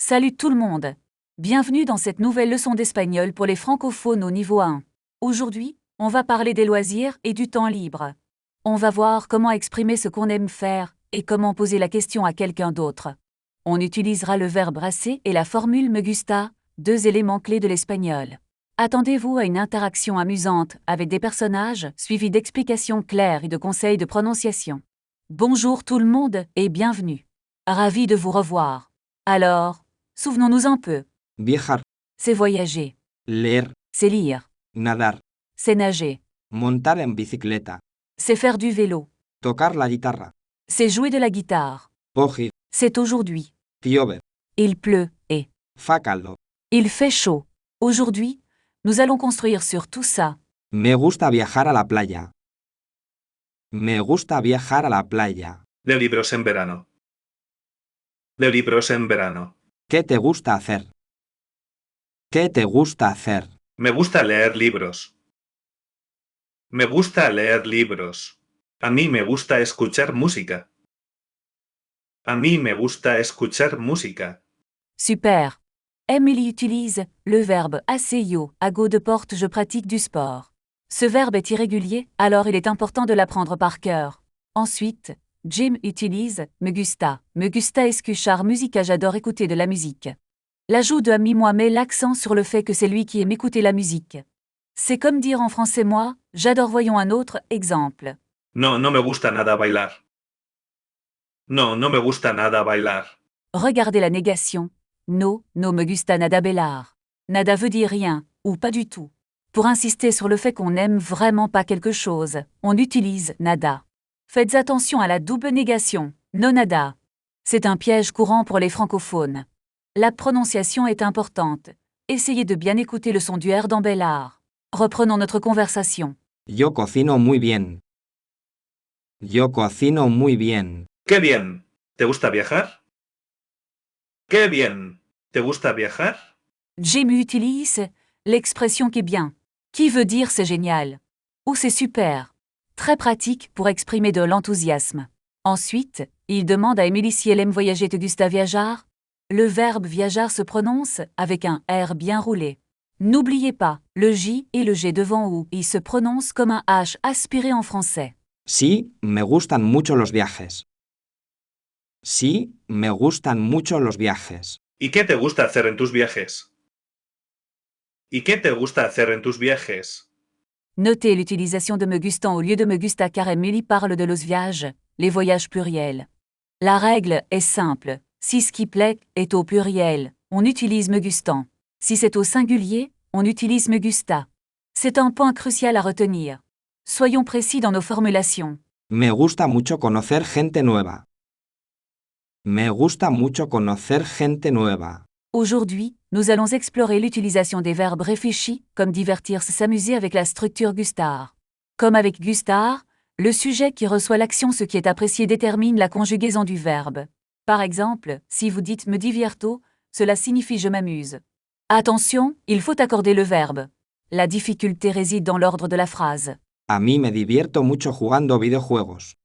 Salut tout le monde! Bienvenue dans cette nouvelle leçon d'espagnol pour les francophones au niveau 1. Aujourd'hui, on va parler des loisirs et du temps libre. On va voir comment exprimer ce qu'on aime faire et comment poser la question à quelqu'un d'autre. On utilisera le verbe hacer et la formule me gusta, deux éléments clés de l'espagnol. Attendez-vous à une interaction amusante avec des personnages suivis d'explications claires et de conseils de prononciation. Bonjour tout le monde et bienvenue. Ravi de vous revoir. Alors, souvenons-nous un peu. Viajar, C'est voyager. leer, C'est lire. nadar, C'est nager. montar en bicicleta, C'est faire du vélo. tocar la guitarra, C'est jouer de la guitare. pojir, C'est aujourd'hui. piover, Il pleut et fa caldo. il fait chaud. Aujourd'hui, nous allons construire sur tout ça. Me gusta viajar a la playa. Me gusta viajar a la playa. Leo libros en verano. Leo libros en verano. ¿Qué te gusta hacer? ¿Qué te gusta hacer? Me gusta leer libros. Me gusta leer libros. A mí me gusta escuchar música. A mí me gusta escuchar música. Super. Emily utilise le verbe hacer à go de porte je pratique du sport. Ce verbe est irrégulier, alors il est important de l'apprendre par cœur. Ensuite, Jim utilise me gusta escuchar música, j'adore écouter de la musique. L'ajout de moi met l'accent sur le fait que c'est lui qui aime écouter la musique. C'est comme dire en français moi, j'adore. Voyons un autre exemple. No, no me gusta nada bailar. No, no me gusta nada bailar. Regardez la négation. No me gusta nada bailar. Nada veut dire rien, ou pas du tout. Pour insister sur le fait qu'on n'aime vraiment pas quelque chose, on utilise nada. Faites attention à la double négation, no nada. C'est un piège courant pour les francophones. La prononciation est importante. Essayez de bien écouter le son du R dans Bellard. Reprenons notre conversation. Yo cocino muy bien. Yo cocino muy bien. ¡Qué bien! ¿Te gusta viajar? ¡Qué bien! ¿Te gusta viajar? Jim utilise l'expression qui est bien, qui veut dire c'est génial ou c'est super. Très pratique pour exprimer de l'enthousiasme. Ensuite, il demande à Émilie si elle aime voyager. Te gusta viajar? Le verbe viajar se prononce avec un R bien roulé. N'oubliez pas, le J et le G devant ou il se prononce comme un H aspiré en français. Sí, me gustan mucho los viajes. Sí, me gustan mucho los viajes. ¿Y qué te gusta hacer en tus viajes? ¿Y qué te gusta hacer en tus viajes? Notez l'utilisation de me gustan au lieu de me gusta car Émilie parle de los viajes, les voyages pluriels. La règle est simple. Si ce qui plaît est au pluriel, on utilise me gustan. Si c'est au singulier, on utilise me gusta. C'est un point crucial à retenir. Soyons précis dans nos formulations. Me gusta mucho conocer gente nueva. Me gusta mucho conocer gente nueva. Aujourd'hui, nous allons explorer l'utilisation des verbes réfléchis, comme divertir, s'amuser avec la structure gustar. Comme avec gustar, le sujet qui reçoit l'action, ce qui est apprécié, détermine la conjugaison du verbe. Par exemple, si vous dites me divierto, cela signifie je m'amuse. Attention, il faut accorder le verbe. La difficulté réside dans l'ordre de la phrase. A mí me divierto mucho jugando videojuegos.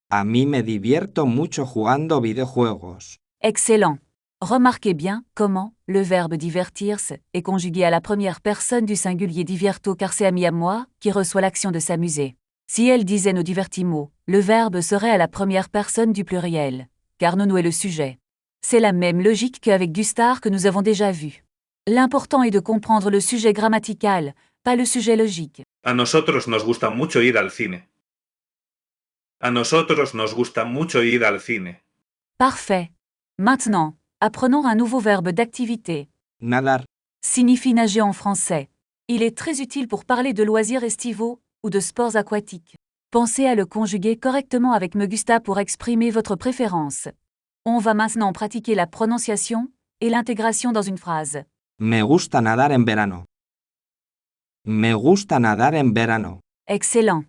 A mí me divierto mucho jugando videojuegos. Excellent. Remarquez bien comment le verbe divertirse est conjugué à la première personne du singulier divierto car c'est ami à moi qui reçoit l'action de s'amuser. Si elle disait nos divertimo, le verbe serait à la première personne du pluriel, car nono est le sujet. C'est la même logique qu'avec gustar que nous avons déjà vu. L'important est de comprendre le sujet grammatical, pas le sujet logique. A nosotros nos gusta mucho ir al cine. A nosotros nos gusta mucho ir al cine. Parfait. Maintenant, apprenons un nouveau verbe d'activité. Nadar, Signifie nager en français. Il est très utile pour parler de loisirs estivaux ou de sports aquatiques. Pensez à le conjuguer correctement avec me gusta pour exprimer votre préférence. On va maintenant pratiquer la prononciation et l'intégration dans une phrase. me gusta nadar en verano. Me gusta nadar en verano. Excellent.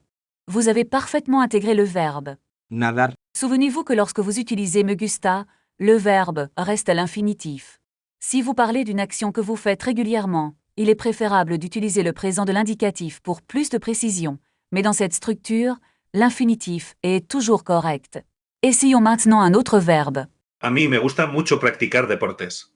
Vous avez parfaitement intégré le verbe. Nadar, Souvenez-vous que lorsque vous utilisez me gusta, le verbe reste à l'infinitif. Si vous parlez d'une action que vous faites régulièrement, il est préférable d'utiliser le présent de l'indicatif pour plus de précision, mais dans cette structure, l'infinitif est toujours correct. Essayons maintenant un autre verbe. A mí me gusta mucho practicar deportes.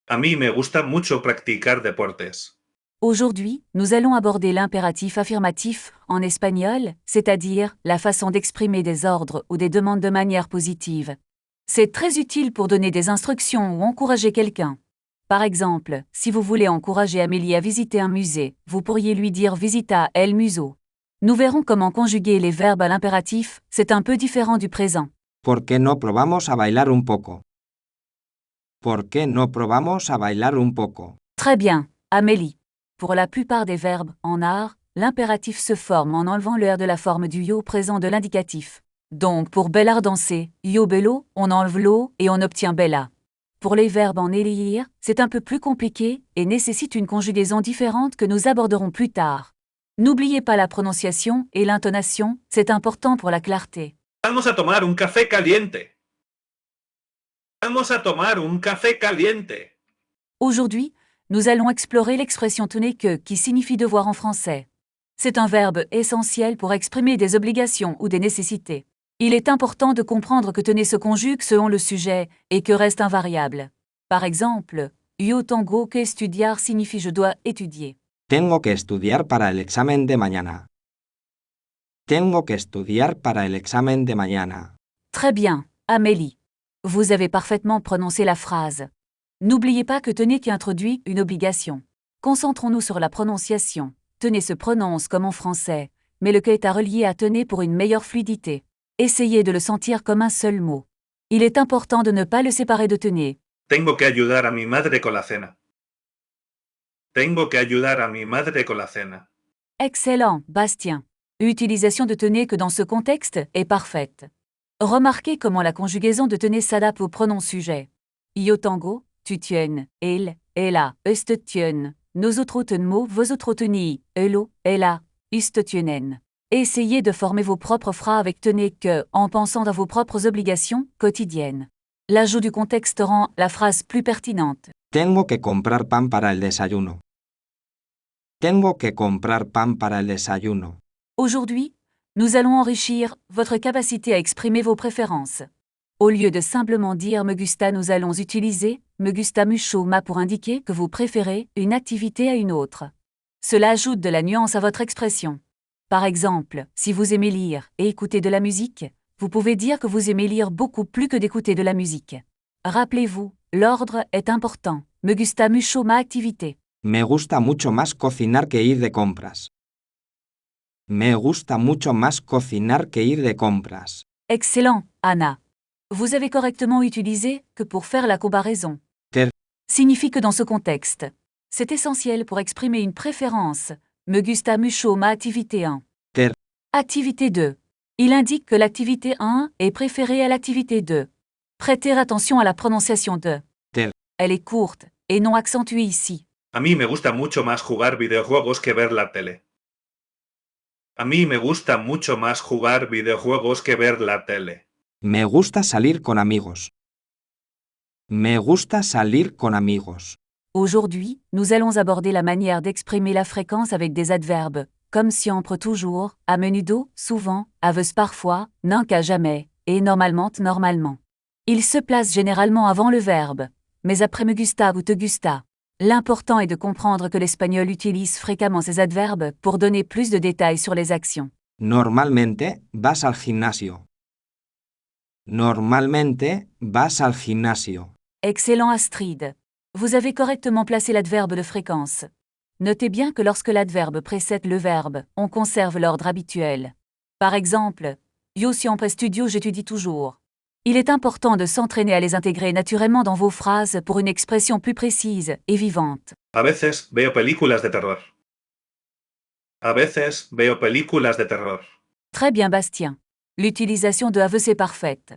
A mí me gusta mucho practicar deportes. Aujourd'hui, nous allons aborder l'impératif affirmatif en espagnol, c'est-à-dire la façon d'exprimer des ordres ou des demandes de manière positive. C'est très utile pour donner des instructions ou encourager quelqu'un. Par exemple, si vous voulez encourager Amélie à visiter un musée, vous pourriez lui dire visita el museo. Nous verrons comment conjuguer les verbes à l'impératif, c'est un peu différent du présent. ¿Por qué no probamos a bailar un poco? ¿Por qué no probamos a bailar un poco? Très bien, Amélie. Pour la plupart des verbes en art, l'impératif se forme en enlevant le R de la forme du yo présent de l'indicatif. Donc pour Bella danser, yo bello, on enlève l'o et on obtient bella. Pour les verbes en élire, c'est un peu plus compliqué et nécessite une conjugaison différente que nous aborderons plus tard. N'oubliez pas la prononciation et l'intonation, c'est important pour la clarté. Vamos a tomar un café caliente. Vamos a tomar un café caliente. Aujourd'hui, nous allons explorer l'expression tenez que qui signifie devoir en français. C'est un verbe essentiel pour exprimer des obligations ou des nécessités. Il est important de comprendre que tenez se conjugue selon le sujet et que reste invariable. Par exemple, yo tengo que estudiar signifie je dois étudier. Tengo que estudiar para el examen de mañana. Tengo que estudiar para el examen de mañana. Très bien, Amélie. Vous avez parfaitement prononcé la phrase. N'oubliez pas que tenez qui introduit une obligation. Concentrons-nous sur la prononciation. Tenez se prononce comme en français, mais le que est à relier à tenez pour une meilleure fluidité. Essayez de le sentir comme un seul mot. Il est important de ne pas le séparer de tenez. Tengo que ayudar a mi madre con la cena. Tengo que ayudar a mi madre con la cena. Excellent, Bastien. L'utilisation de tenez que dans ce contexte est parfaite. Remarquez comment la conjugaison de tenez s'adapte au pronom sujet. Yo tango, tu tiennes, elle, ella, öste tien, nos autres tenmo, vos autres teni, elo, ella, üste tienen. Essayez de former vos propres phrases avec tenez que, en pensant à vos propres obligations quotidiennes. L'ajout du contexte rend la phrase plus pertinente. Tengo que comprar pan para el desayuno. Tengo que comprar pan para el desayuno. Aujourd'hui, nous allons enrichir votre capacité à exprimer vos préférences. Au lieu de simplement dire me gusta, nous allons utiliser me gusta mucho ma pour indiquer que vous préférez une activité à une autre. Cela ajoute de la nuance à votre expression. Par exemple, si vous aimez lire et écouter de la musique, vous pouvez dire que vous aimez lire beaucoup plus que d'écouter de la musique. Rappelez-vous, l'ordre est important. Me gusta mucho ma activité. Me gusta mucho más cocinar que ir de compras. Me gusta mucho más cocinar que ir de compras. Excellent, Anna. Vous avez correctement utilisé que pour faire la comparaison. Ter. Signifie que dans ce contexte. C'est essentiel pour exprimer une préférence. Me gusta mucho ma activité 1. Ter. Activité 2. Il indique que l'activité 1 est préférée à l'activité 2. Prêtez attention à la prononciation de. Ter. Elle est courte et non accentuée ici. A mí me gusta mucho más jugar videojuegos que ver la tele. A mí me gusta mucho más jugar videojuegos que ver la tele. Me gusta salir con amigos. Me gusta salir con amigos. Aujourd'hui, nous allons aborder la manière d'exprimer la fréquence avec des adverbes, comme siempre toujours, a menudo, souvent, a veces parfois, nunca jamais, et normalement. Ils se placent généralement avant le verbe, mais après me gusta ou te gusta. L'important est de comprendre que l'espagnol utilise fréquemment ces adverbes pour donner plus de détails sur les actions. Normalmente vas al gimnasio. Normalmente vas al gimnasio. Excellent Astrid. Vous avez correctement placé l'adverbe de fréquence. Notez bien que lorsque l'adverbe précède le verbe, on conserve l'ordre habituel. Par exemple, yo siempre estudio, j'étudie toujours. Il est important de s'entraîner à les intégrer naturellement dans vos phrases pour une expression plus précise et vivante. A veces veo películas de terror. A veces veo películas de terror. Très bien Bastien. L'utilisation de have est parfaite.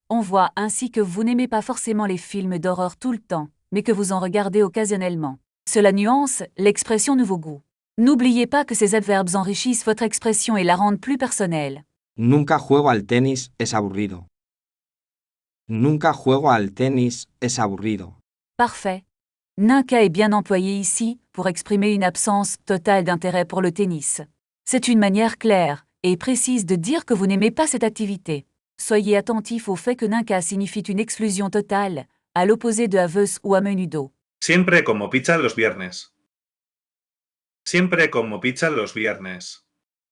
On voit ainsi que vous n'aimez pas forcément les films d'horreur tout le temps, mais que vous en regardez occasionnellement. Cela nuance l'expression nouveau goût. N'oubliez pas que ces adverbes enrichissent votre expression et la rendent plus personnelle. Nunca juego al tenis, es aburrido. Nunca juego al tenis, es aburrido. Parfait. Nunca est bien employé ici pour exprimer une absence totale d'intérêt pour le tennis. C'est une manière claire et précise de dire que vous n'aimez pas cette activité. Soyez attentif au fait que nunca signifie une exclusion totale, à l'opposé de a vez ou a menudo. Siempre como pizza los viernes. Siempre como pizza los viernes.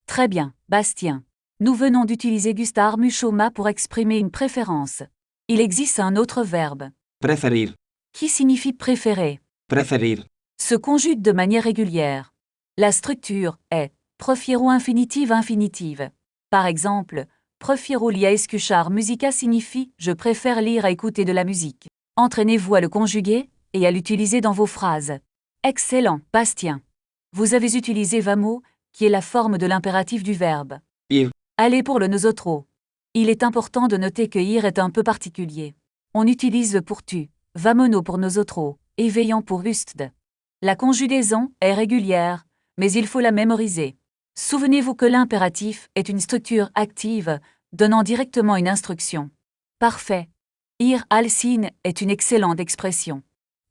Très bien, Bastien. Nous venons d'utiliser gustar muchoma pour exprimer une préférence. Il existe un autre verbe, Preferir. qui signifie préférer. Preferir. Se conjugue de manière régulière. La structure est prefiero infinitive infinitive. Par exemple, prefiero lire a escuchar música signifie je préfère lire à écouter de la musique. Entraînez-vous à le conjuguer et à l'utiliser dans vos phrases. Excellent, Bastien. Vous avez utilisé vamo, qui est la forme de l'impératif du verbe. Ir. Allez pour le nosotros. Il est important de noter que ir est un peu particulier. On utilise pour tu, vamonos pour nosotros, et veillant pour ustd. La conjugaison est régulière, mais il faut la mémoriser. Souvenez-vous que l'impératif est une structure active, donnant directement une instruction. Parfait. Ir al cine est une excellente expression.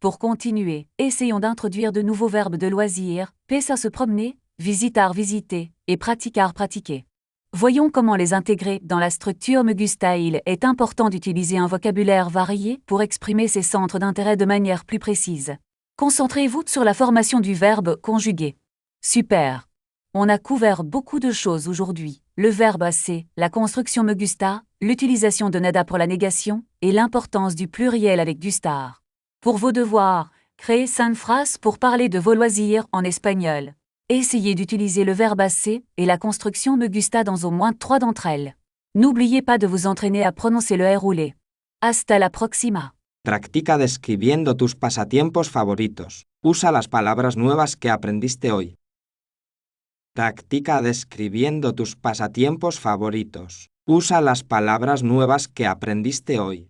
Pour continuer, essayons d'introduire de nouveaux verbes de loisir, pensar se promener, visitar visiter, et praticar pratiquer. Voyons comment les intégrer dans la structure me gusta. Il est important d'utiliser un vocabulaire varié pour exprimer ses centres d'intérêt de manière plus précise. Concentrez-vous sur la formation du verbe conjugué. Super. On a couvert beaucoup de choses aujourd'hui. Le verbe assez, la construction me gusta, l'utilisation de nada pour la négation, et l'importance du pluriel avec gustar. Pour vos devoirs, créez 5 phrases pour parler de vos loisirs en espagnol. Essayez d'utiliser le verbe assez et la construction me gusta dans au moins 3 d'entre elles. N'oubliez pas de vous entraîner à prononcer le R roulé. Hasta la próxima. Practica describiendo tus pasatiempos favoritos. Usa las palabras nuevas que aprendiste hoy. Practica describiendo tus pasatiempos favoritos. Usa las palabras nuevas que aprendiste hoy.